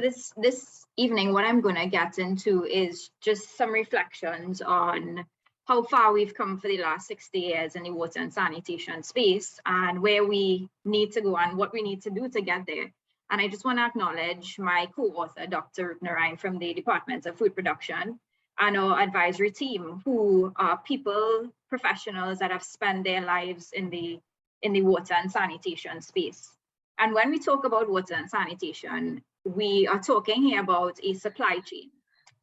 This evening, what I'm going to get into is just some reflections on how far we've come for the last 60 years in the water and sanitation space, and where we need to go and what we need to do to get there. And I just want to acknowledge my co-author, Dr. Ruth Narayan from the Department of Food Production, and our advisory team, who are people, professionals that have spent their lives in the water and sanitation space. And when we talk about water and sanitation, we are talking here about a supply chain.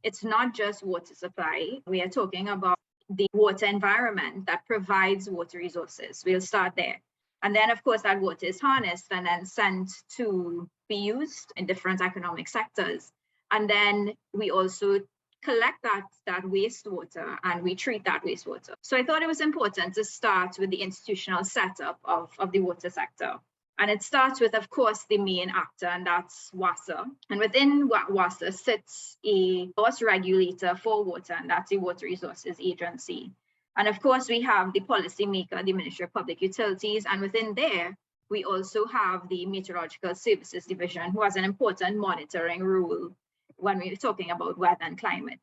It's not just water supply. We are talking about the water environment that provides water resources. We'll start there. And then, of course, that water is harnessed and then sent to be used in different economic sectors. And then we also collect that wastewater and we treat that wastewater. So I thought it was important to start with the institutional setup of the water sector. And it starts with, of course, the main actor, and that's WASA. And within WASA sits a source regulator for water, and that's the Water Resources Agency. And of course, we have the policymaker, the Ministry of Public Utilities, and within there, we also have the Meteorological Services Division, who has an important monitoring role when we're talking about weather and climate.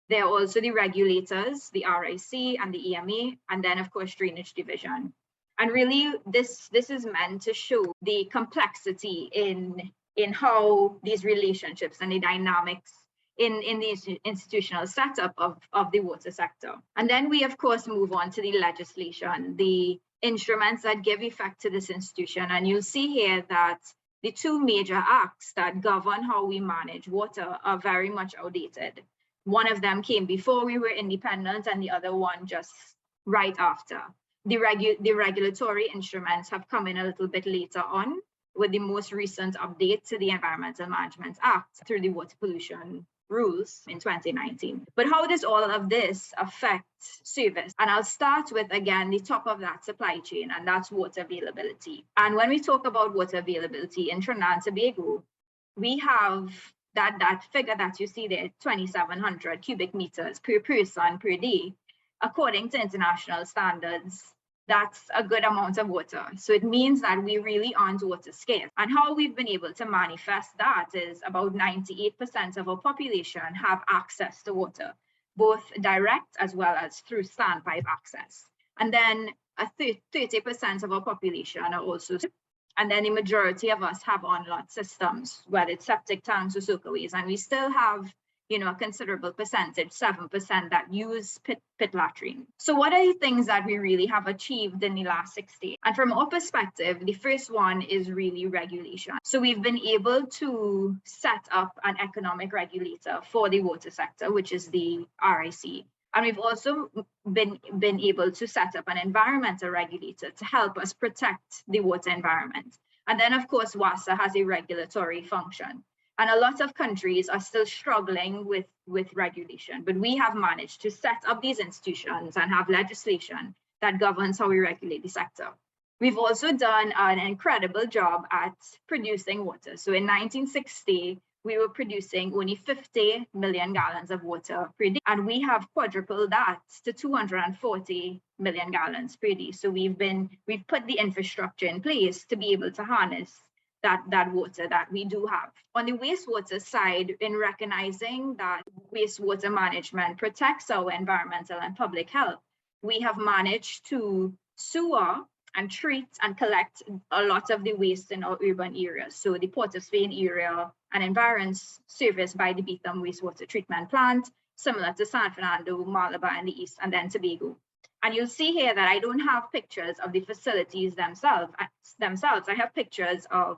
There are also the regulators, the RIC and the EMA, and then, of course, Drainage Division. And really, this is meant to show the complexity in how these relationships and the dynamics in the institutional setup of the water sector. And then we, of course, move on to the legislation, the instruments that give effect to this institution. And you'll see here that the two major acts that govern how we manage water are very much outdated. One of them came before we were independent, and the other one just right after. The regulatory instruments have come in a little bit later on, with the most recent update to the Environmental Management Act through the water pollution rules in 2019. But how does all of this affect service? And I'll start with, again, the top of that supply chain, and that's water availability. And when we talk about water availability in Trinidad and Tobago, we have that figure that you see there, 2,700 cubic meters per person per day. According to international standards, that's a good amount of water. So it means that we really aren't water scarce. And how we've been able to manifest that is about 98% of our population have access to water, both direct as well as through standpipe access. And then 30% of our population are also, and then the majority of us have on-lot systems, whether it's septic tanks or soakaways. And we still have a considerable percentage, 7%, that use pit latrine. So what are the things that we really have achieved in the last 60? And from our perspective, the first one is really regulation. So we've been able to set up an economic regulator for the water sector, which is the RIC. And we've also been able to set up an environmental regulator to help us protect the water environment. And then, of course, WASA has a regulatory function. And a lot of countries are still struggling with regulation, but we have managed to set up these institutions and have legislation that governs how we regulate the sector. We've also done an incredible job at producing water. So in 1960, we were producing only 50 million gallons of water per day, and we have quadrupled that to 240 million gallons per day. So we've put the infrastructure in place to be able to harness that water that we do have. On the wastewater side, in recognizing that wastewater management protects our environmental and public health, we have managed to sewer and treat and collect a lot of the waste in our urban areas. So the Port of Spain area and environs serviced by the Beetham wastewater treatment plant, similar to San Fernando, Malabar in the east, and then Tobago. And you'll see here that I don't have pictures of the facilities themselves. I have pictures of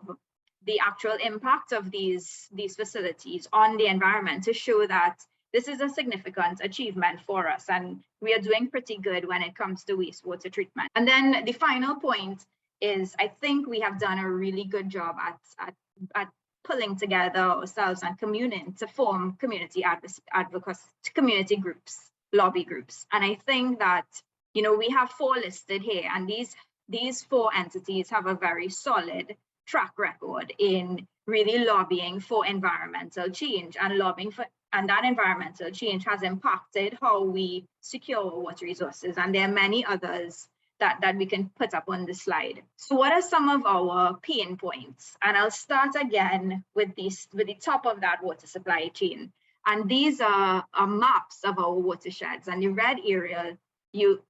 the actual impact of these facilities on the environment to show that this is a significant achievement for us, and we are doing pretty good when it comes to wastewater treatment. And then the final point is, I think we have done a really good job at pulling together ourselves and communing to form community advocacy, community groups, lobby groups. And I think that we have 4 listed here, and these 4 entities have a very solid track record in really lobbying for environmental change, and that environmental change has impacted how we secure water resources. And there are many others that we can put up on the slide. So what are some of our pain points? And I'll start again with the top of that water supply chain. And these are maps of our watersheds, and the red area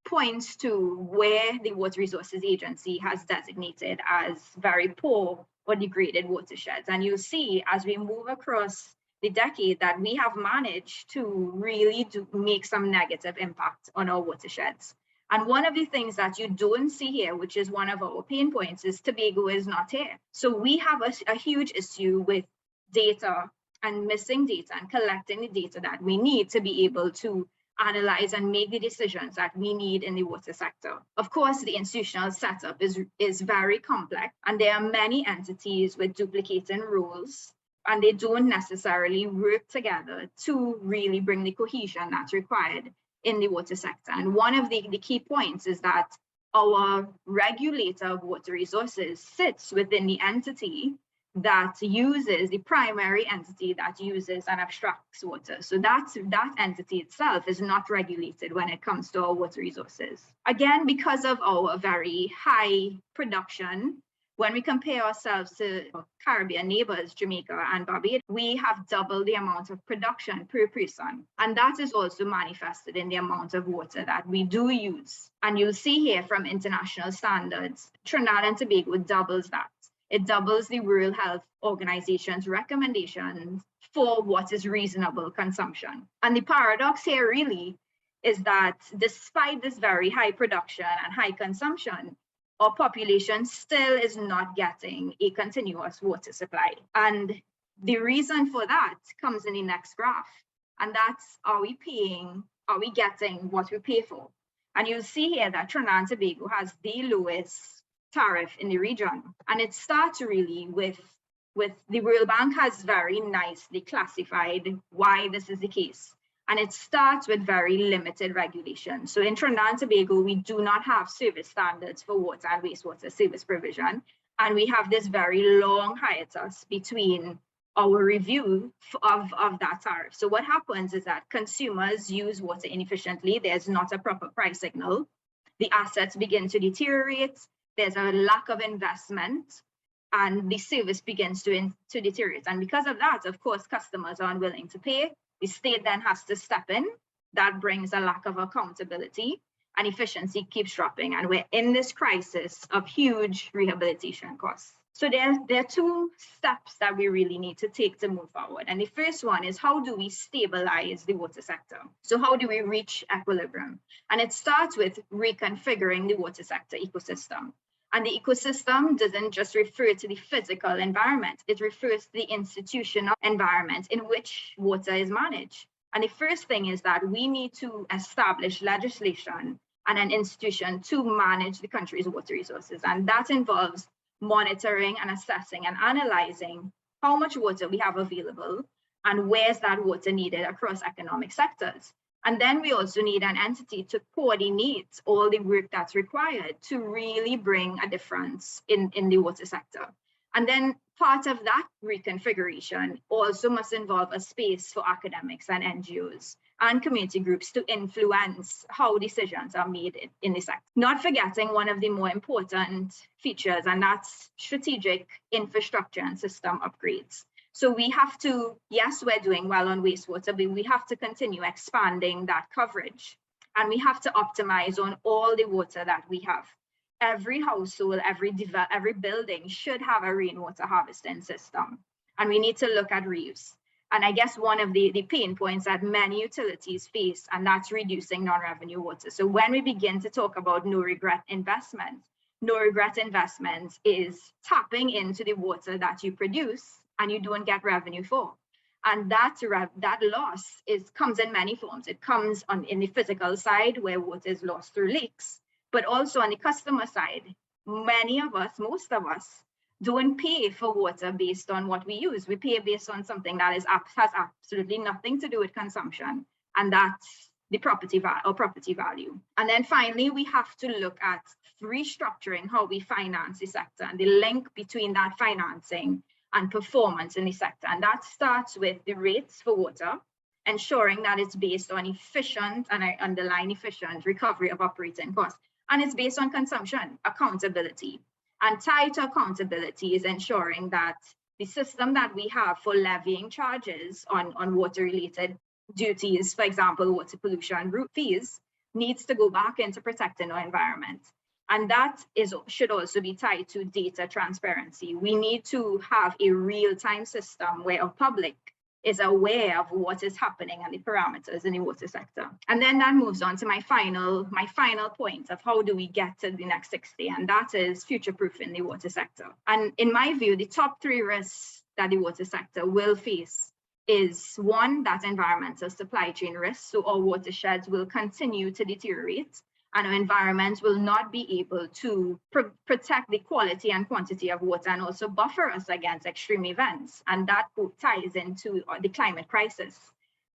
points to where the Water Resources Agency has designated as very poor or degraded watersheds. And you'll see as we move across the decade that we have managed to really make some negative impact on our watersheds. And one of the things that you don't see here, which is one of our pain points, is Tobago is not here. So we have a huge issue with data and missing data and collecting the data that we need to be able to analyze and make the decisions that we need in the water sector. Of course, the institutional setup is very complex, and there are many entities with duplicating roles, and they don't necessarily work together to really bring the cohesion that's required in the water sector. And one of the key points is that our regulator of water resources sits within the entity that uses, the primary entity that uses and abstracts water. So that entity itself is not regulated when it comes to our water resources. Again, because of our very high production, when we compare ourselves to Caribbean neighbors, Jamaica and Barbados, we have double the amount of production per person. And that is also manifested in the amount of water that we do use. And you'll see here from international standards, Trinidad and Tobago doubles that. It doubles the World Health Organization's recommendations for what is reasonable consumption. And the paradox here really is that despite this very high production and high consumption, our population still is not getting a continuous water supply. And the reason for that comes in the next graph. And that's, are we getting what we pay for? And you'll see here that Trinidad and Tobago has the lowest tariff in the region. And it starts really with the World Bank has very nicely classified why this is the case. And it starts with very limited regulation. So in Trinidad and Tobago, we do not have service standards for water and wastewater service provision. And we have this very long hiatus between our review of that tariff. So what happens is that consumers use water inefficiently. There's not a proper price signal. The assets begin to deteriorate. There's a lack of investment, and the service begins to deteriorate. And because of that, of course, customers are unwilling to pay. The state then has to step in. That brings a lack of accountability, and efficiency keeps dropping. And we're in this crisis of huge rehabilitation costs. So there are two steps that we really need to take to move forward. And the first one is, how do we stabilize the water sector? So how do we reach equilibrium? And it starts with reconfiguring the water sector ecosystem. And the ecosystem doesn't just refer to the physical environment, it refers to the institutional environment in which water is managed. And the first thing is that we need to establish legislation and an institution to manage the country's water resources. And that involves monitoring and assessing and analyzing how much water we have available and where's that water needed across economic sectors. And then we also need an entity to coordinate all the work that's required to really bring a difference in the water sector. And then part of that reconfiguration also must involve a space for academics and NGOs and community groups to influence how decisions are made in the sector. Not forgetting one of the more important features, and that's strategic infrastructure and system upgrades. So we have to, yes, we're doing well on wastewater, but we have to continue expanding that coverage. And we have to optimize on all the water that we have. Every household, every building should have a rainwater harvesting system. And we need to look at reuse. And I guess one of the pain points that many utilities face, and that's reducing non-revenue water. So when we begin to talk about no regret investment is tapping into the water that you produce and you don't get revenue for. And that loss comes in many forms. It comes in the physical side where water is lost through leaks, but also on the customer side. Most of us, don't pay for water based on what we use. We pay based on something that has absolutely nothing to do with consumption, and that's the property value. And then finally, we have to look at restructuring how we finance the sector and the link between that financing and performance in the sector. And that starts with the rates for water, ensuring that it's based on efficient, and I underline efficient, recovery of operating costs. And it's based on consumption, accountability. And tied to accountability is ensuring that the system that we have for levying charges on water-related duties, for example, water pollution route fees, needs to go back into protecting our environment. And that should also be tied to data transparency. We need to have a real-time system where our public is aware of what is happening and the parameters in the water sector. And then that moves on to my final point of how do we get to the next 60, and that is future-proofing the water sector. And in my view, the top 3 risks that the water sector will face is one, that environmental supply chain risks. So our watersheds will continue to deteriorate, and our environment will not be able to protect the quality and quantity of water and also buffer us against extreme events. And that ties into the climate crisis.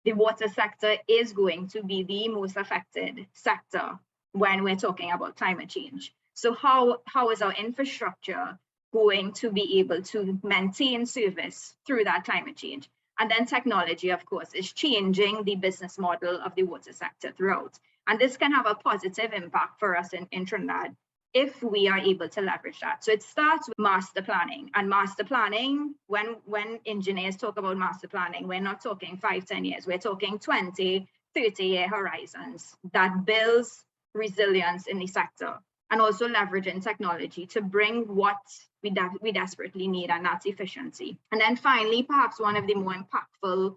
The water sector is going to be the most affected sector when we're talking about climate change. So how is our infrastructure going to be able to maintain service through that climate change? And then technology, of course, is changing the business model of the water sector throughout. And this can have a positive impact for us in Trinidad if we are able to leverage that. So it starts with master planning. And master planning, when engineers talk about master planning, we're not talking 5-10 years, we're talking 20, 30-year horizons that builds resilience in the sector, and also leveraging technology to bring what we desperately need, and that's efficiency. And then finally, perhaps one of the more impactful,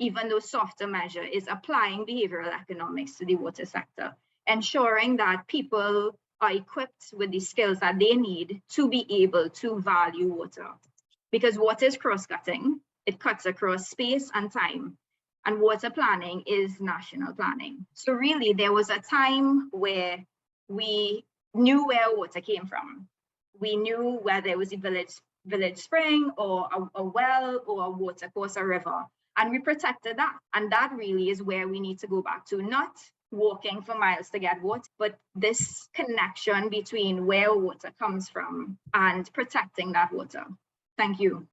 even though softer measure, is applying behavioral economics to the water sector, ensuring that people are equipped with the skills that they need to be able to value water. Because water is cross-cutting, it cuts across space and time, and water planning is national planning. So really, there was a time where we knew where water came from. We knew whether it was a village spring or a well or a water course or river. And we protected that. And that really is where we need to go back to, not walking for miles to get water, but this connection between where water comes from and protecting that water. Thank you.